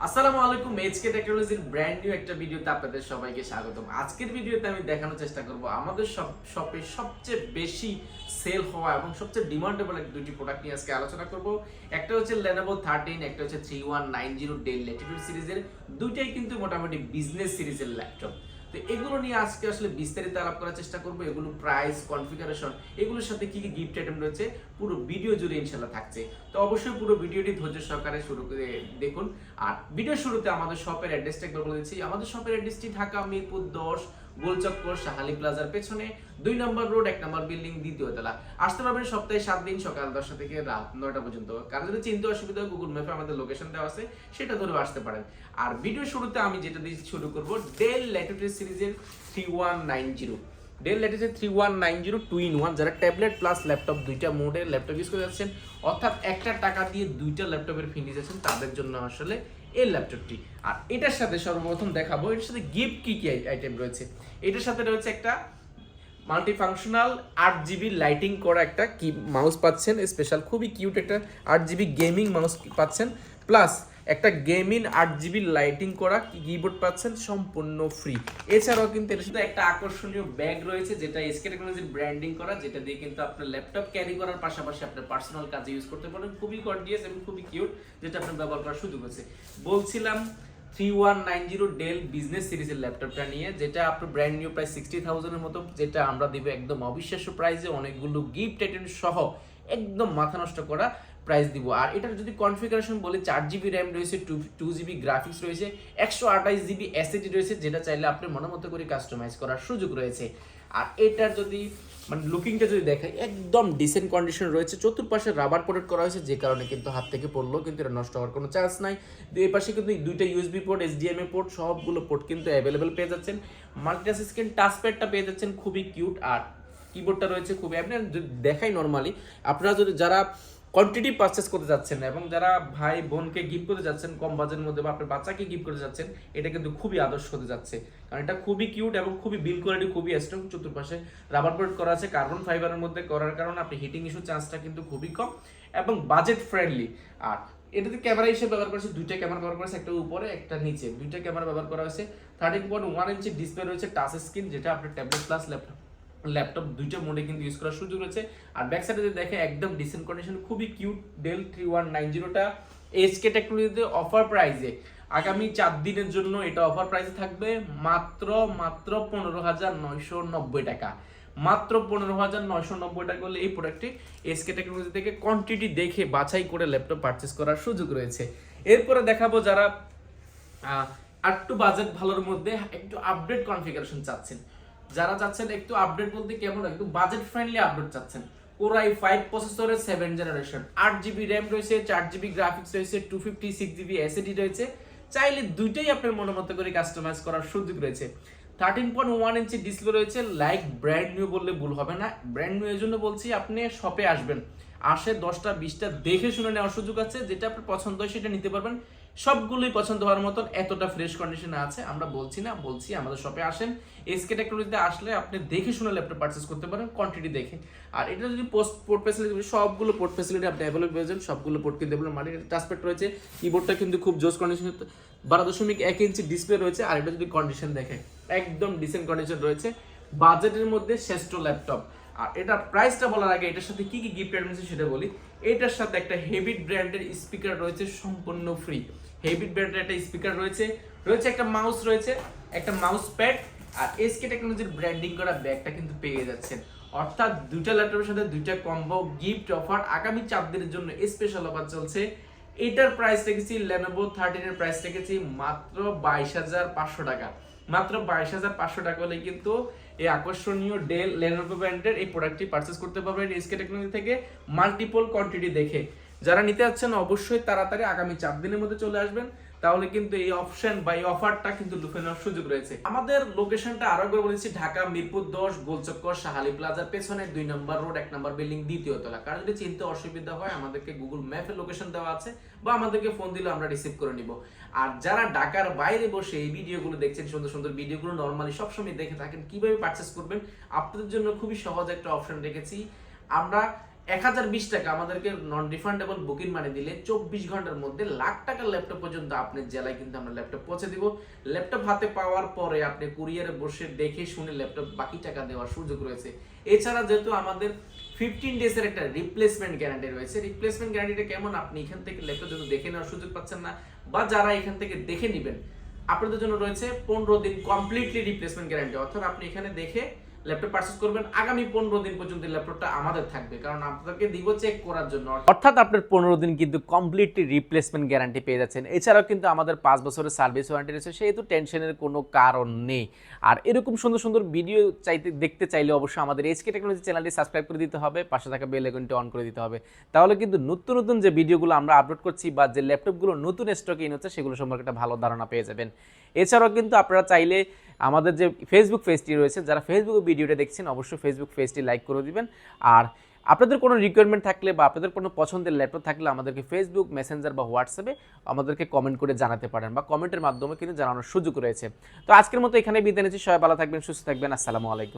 আসসালামু আলাইকুম, এইচকে টেকনোলজির ব্র্যান্ড নিউ একটা ভিডিওতে আপনাদের সবাইকে স্বাগতম। আজকের ভিডিওতে আমি দেখানোর চেষ্টা করব আমাদের শপে সবচেয়ে বেশি সেল হওয়া এবং সবচেয়ে ডিমান্ডেবল দুটি প্রোডাক্ট নিয়ে আজকে আলোচনা করব। একটা হচ্ছে Lenovo 13, একটা হচ্ছে 3190 ডেল ল্যাটিটিউড সিরিজের। দুইটাই কিন্তু মোটামুটি বিজনেস সিরিজের ল্যাপটপ। তো এগুলো নিয়ে আজকে আসলে বিস্তারিত আলাপ করার চেষ্টা করব। এগুলো প্রাইস, কনফিগারেশন, এগুলোর সাথে কি কি গিফট আইটেম রয়েছে পুরো ভিডিও জুড়ে ইনশাআল্লাহ থাকছে। তো অবশ্যই পুরো ভিডিওটি ধৈর্য সহকারে শুরু করে দেখুন। আর ভিডিও শুরুতে আমাদের শপের অ্যাড্রেসটা একবার বলে দিচ্ছি। আমাদের শপের অ্যাড্রেসটি ঢাকা মিরপুর 10 গোলচক্কর শাহালি প্লাজার পেছনে 2 নম্বর রোড 1 নম্বর বিল্ডিং, দ্বিতীয় তলা। আসতে পারবেন সপ্তাহে 7 দিন সকাল 10টা থেকে রাত 9টা পর্যন্ত। কারো যদি চিনতে অসুবিধা হয় গুগল ম্যাপে আমাদের লোকেশন দেওয়া আছে, সেটা ধরে আসতে পারেন। আর ভিডিও শুরুতে আমি যেটা দিয়ে শুরু করব, ডেল ল্যাটিটিউড সিরিজের 3190। ডেল ল্যাটিটিউড 3190 2-in-1, যারা ট্যাবলেট প্লাস ল্যাপটপ দুইটা মোডে ল্যাপটপ ইউজ করে যাচ্ছেন, অর্থাৎ একটা টাকা দিয়ে দুইটা ল্যাপটপের ফিনিশ যাচ্ছেন, তাদের জন্য আসলে এই ল্যাপটপটি। আর এটার সাথে সর্বপ্রথম দেখাবো এটার সাথে গিফট কি কি আইটেম রয়েছে। এটার সাথে রয়েছে একটা মাল্টিফাংশনাল 8GB লাইটিং করা একটা কি মাউস পাচ্ছেন, স্পেশাল খুবই কিউট একটা 8GB গেমিং মাউস পাচ্ছেন, প্লাস একটা গেমিং 8GB লাইটিং করা কিবোর্ড পাচ্ছেন সম্পূর্ণ ফ্রি। এছাড়াও কিন্তু এর সাথে একটা আকর্ষণীয় ব্যাগ রয়েছে, যেটা এসকে টেকনোলজির ব্র্যান্ডিং করা, যেটা দিয়ে কিন্তু আপনার ল্যাপটপ ক্যারি করার পাশাপাশি আপনার পার্সোনাল কাজে ইউজ করতে পারেন। খুবই গর্জিয়াস এবং খুবই কিউট, যেটা আপনার ব্যবহার করার সুযোগ আছে। বলছিলাম 3190 ডেল বিজনেস সিরিজের ল্যাপটপটা নিয়ে, যেটা আপনার ব্র্যান্ড নিউ প্রাইস 60,000 এর মতো, যেটা আমরা দিব একদম অবিশ্বাস্য প্রাইসে, অনেকগুলো গিফট আইটেম সহ একদম মাথা নষ্ট করা প্রাইস দিব। আর এটার যদি কনফিগারেশন বলি, 4GB র্যাম রয়েছে, 2GB গ্রাফিক্স রয়েছে, 128GB এসএসডি রয়েছে, যেটা চাইলে আপনি মনের মতো করে কাস্টমাইজ করার সুযোগ রয়েছে। আর এটার যদি মানে লুকিংটা যদি দেখাই, একদম ডিসেন্ট কন্ডিশন রয়েছে। চতুর্পাশে রাবার প্রোটেক্ট করা হয়েছে, যে কারণে কিন্তু হাত থেকে পড়লেও কিন্তু এটা নষ্ট হওয়ার কোনো চান্স নাই। এই পাশে কিন্তু দুইটা ইউএসবি পোর্ট, এইচডিএমআই পোর্ট, সবগুলো পোর্ট কিন্তু অ্যাভেলেবেল পেয়ে যাচ্ছেন। মাল্টিটাচ স্ক্রিন টাচপ্যাডটা পেয়ে যাচ্ছেন, খুবই কিউট। আর কিবোর্ডটা রয়েছে খুবই, আপনি যদি দেখাই নর্মালি, আপনারা যদি যারা কোয়ান্টিটি পারচেস করতে যাচ্ছেন এবং যারা ভাই বোনকে গিফট করতে যাচ্ছেন কম বাজেটের মধ্যে, বা আপনার বাচ্চাকে গিফট করতে যাচ্ছেন, এটা কিন্তু খুবই আদর্শ হতে যাচ্ছে। কারণ এটা খুবই কিউট এবং খুবই বিল কোয়ালিটি খুবই স্ট্রং। চতুর্পাশে রাবার বোর্ড করা আছে কার্বন ফাইবারের মধ্যে করার কারণে আপনি হিটিং ইস্যু চান্সটা কিন্তু খুবই কম এবং বাজেট ফ্রেন্ডলি। আর এটাতে ক্যামেরা হিসেবে ব্যবহার করেছে, দুইটা ক্যামেরা ব্যবহার করেছে, একটা উপরে একটা নিচে, দুইটা ক্যামেরা ব্যবহার করা হয়েছে। 13.1 ইঞ্চি ডিসপ্লে রয়েছে, টাচ স্ক্রিন, যেটা আপনার ট্যাবলেট প্লাস ল্যাপটপ দুইটা মোডে কিন্তু ইউজ করার সুযোগ রয়েছে। আর ব্যাক সাইডে যদি দেখে, একদম ডিসেন্ট কন্ডিশন, খুবই কিউট। ডেল 3190টা এইচকে টেকনোলজিতে অফার প্রাইসে আগামী 4 দিনের জন্য এটা অফার প্রাইসে থাকবে মাত্র 15,990 টাকা। মাত্র 15,990 টাকা করলে এই প্রোডাক্টটি এসকে টেকনোলজি থেকে কোয়ান্টিটি দেখে বাছাই করে ল্যাপটপ পারচেস করার সুযোগ রয়েছে। এরপরে দেখাবো যারা একটু বাজেট ভালোর মধ্যে একটু আপডেট কনফিগারেশন চাচ্ছেন, যারা চাচ্ছেন একটু আপডেট বলতে কেমন, একটু বাজেট ফ্রেন্ডলি আপডেট চাচ্ছেন। Core i5 প্রসেসরের 7 জেনারেশন, 8GB র্যাম রয়েছে, 4GB গ্রাফিক্স রয়েছে, 256GB এসএসডি রয়েছে, চাইলে দুইটাই আপনার মনের মতো করে কাস্টমাইজ করার সুযোগ রয়েছে। 13.1 ইঞ্চি ডিসপ্লে রয়েছে, লাইক ব্র্যান্ড নিউ বললে ভুল হবে না। ব্র্যান্ড নিউ এর জন্য বলছি, আপনি শপে আসবেন, আসে 10টা 20টা দেখে শুনে নেওয়ার সুযোগ আছে, যেটা আপনার পছন্দ হয় সেটা নিতে পারবেন। সবগুলোই পছন্দ হওয়ার মতন এতটা ফ্রেশ কন্ডিশনে আছে, আমরা বলছি না, বলছি আমাদের শপে আসেন। এসকে টেকনোলজিতে আসলে আপনি দেখে শুনে ল্যাপটপ পারচেস করতে পারেন কোয়ান্টিটি দেখে। আর এটা যদি পোর্ট ফ্যাসিলিটি, সবগুলো পোর্ট ফ্যাসিলিটি আপনি অ্যাভেলেবল পেয়ে যাবেন, সবগুলো পোর্ট কিন্তু অ্যাভেলেবল। মাল্টি টাচপ্যাড রয়েছে, কিবোর্ডটা কিন্তু খুব জোস কন্ডিশন, 12.1 ইঞ্চি ডিসপ্লে রয়েছে। আর এটা যদি কন্ডিশন দেখে, একদম ডিসেন্ট কন্ডিশন রয়েছে, বাজেটের মধ্যে শ্রেষ্ঠ ল্যাপটপ। আর এটা প্রাইসটা বলার আগে এটার সাথে কি কি গিফট আইটেম আছে সেটা বলি। এটার সাথে একটা হেভিট ব্র্যান্ডের স্পিকার রয়েছে সম্পূর্ণ ফ্রি। হেভিট ব্র্যান্ডের একটা স্পিকার রয়েছে, একটা মাউস রয়েছে, একটা মাউস প্যাড, আর এসকে টেকনোলজির ব্র্যান্ডিং করা ব্যাগটা কিন্তু পেয়ে যাচ্ছেন। অর্থাৎ দুইটা ল্যাপটপের সাথে দুইটা কম্বো গিফট অফার আগামী 4 দিনের জন্য স্পেশাল অফার চলছে। এটার প্রাইস রেখেছি, Lenovo 13 এর প্রাইস রেখেছি মাত্র 22,500 টাকা। মাত্র 22,500 টাকা হলে কিন্তু এই আকর্ষণীয় ডেল Lenovo ব্র্যান্ডের এই প্রোডাক্টটি পারচেস করতে পারবেন এসকে টেকনোলজি থেকে মাল্টিপল কোয়ান্টিটি দেখে। যারা নিতে যাচ্ছেন অবশ্যই তাড়াতাড়ি আগামী 4 দিনের মধ্যে চলে আসবেন, তাহলে কিন্তু এই অপশন বা এই অফারটা কিন্তু লুফে নেওয়ার সুযোগ রয়েছে। আমাদের লোকেশনটা আরো একবার বলেছি, ঢাকা মিরপুর 10 গোলচক্কর শাহালি প্লাজার পেছনে 2 নম্বর রোড 1 নম্বর বিল্ডিং, দ্বিতীয় তলা। কারণ যদি চিনতে অসুবিধা হয়, আমাদেরকে গুগল ম্যাপে লোকেশন দেওয়া আছে, বা আমাদেরকে ফোন দিলে আমরা রিসিভ করে নিব। আর যারা ঢাকার বাইরে বসে এই ভিডিওগুলো দেখছেন, সুন্দর সুন্দর ভিডিওগুলো নরমালি সবসময় দেখে থাকেন, কিভাবে পারচেস করবেন, আপনাদের জন্য খুবই সহজ একটা অপশন রেখেছি। আমরা 1020 টাকা আমাদেরকে নন রিফান্ডেবল বুকিং মানি দিলে 24 ঘন্টার মধ্যে লাখ টাকার ল্যাপটপ পর্যন্ত আপনার জেলায় কিন্তু আমরা ল্যাপটপ পৌঁছে দিব। ল্যাপটপ হাতে পাওয়ার পরে আপনি কুরিয়ারে বসে দেখে শুনে ল্যাপটপ বাকি টাকা দেওয়ার সুযোগ রয়েছে। এছাড়া যেহেতু আমাদের 15 ডেজের একটা রিপ্লেসমেন্ট গ্যারান্টি রয়েছে, রিপ্লেসমেন্ট গ্যারান্টিটা কেমন, আপনি এখান থেকে ল্যাপটপ যেহেতু দেখে নেওয়ার সুযোগ পাচ্ছেন না, বা যারা এখান থেকে দেখে নেবেন আপনাদের জন্য রয়েছে 15 দিন কমপ্লিটলি রিপ্লেসমেন্ট গ্যারান্টি। অর্থাৎ আপনি এখানে দেখে ল্যাপটপ পারচেজ করবেন, আগামী 15 দিন পর্যন্ত ল্যাপটপটা আমাদের থাকবে, কারণ আপনাদেরকে দিব চেক করার জন্য। অর্থাৎ আপনার 15 দিন কিন্তু কমপ্লিটলি রিপ্লেসমেন্ট গ্যারান্টি পেয়ে যাচ্ছেন। এছাড়াও কিন্তু আমাদের 5 বছরের সার্ভিস ওয়ারেন্টি রয়েছে, সেহেতু টেনশনের কোনো কারণ নেই। আর এরকম সুন্দর সুন্দর ভিডিও দেখতে চাইলে অবশ্যই আমাদের এইচকে টেকনোলজি চ্যানেলটি সাবস্ক্রাইব করে দিতে হবে, পাশে থাকা বেল আইকনটি অন করে দিতে হবে। তাহলে কিন্তু নতুন নতুন যে ভিডিওগুলো আমরা আপলোড করছি বা যে ল্যাপটপগুলো নতুন স্টকে ইন হচ্ছে সেগুলো সম্পর্কে একটা ভালো ধারণা পেয়ে যাবেন। এছাড়াও কিন্তু আপনারা চাইলে আমাদের যে ফেসবুক পেজটি রয়েছে, যারা ফেসবুকে ভিডিওটা দেখছেন অবশ্যই ফেসবুক পেজটি লাইক করে দিবেন। আর আপনাদের কোনো রিকোয়ারমেন্ট থাকলে বা আপনাদের কোনো পছন্দের ল্যাপটপ থাকলে আমাদেরকে ফেসবুক মেসেঞ্জার বা হোয়াটসঅ্যাপে আমাদেরকে কমেন্ট করে জানাতে পারেন, বা কমেন্টের মাধ্যমে কিন্তু জানানোর সুযোগ রয়েছে। তো আজকের মতো এখানে বিদায় নিচ্ছি। সবাই ভালো থাকবেন, সুস্থ থাকবেন। আসসালামু আলাইকুম।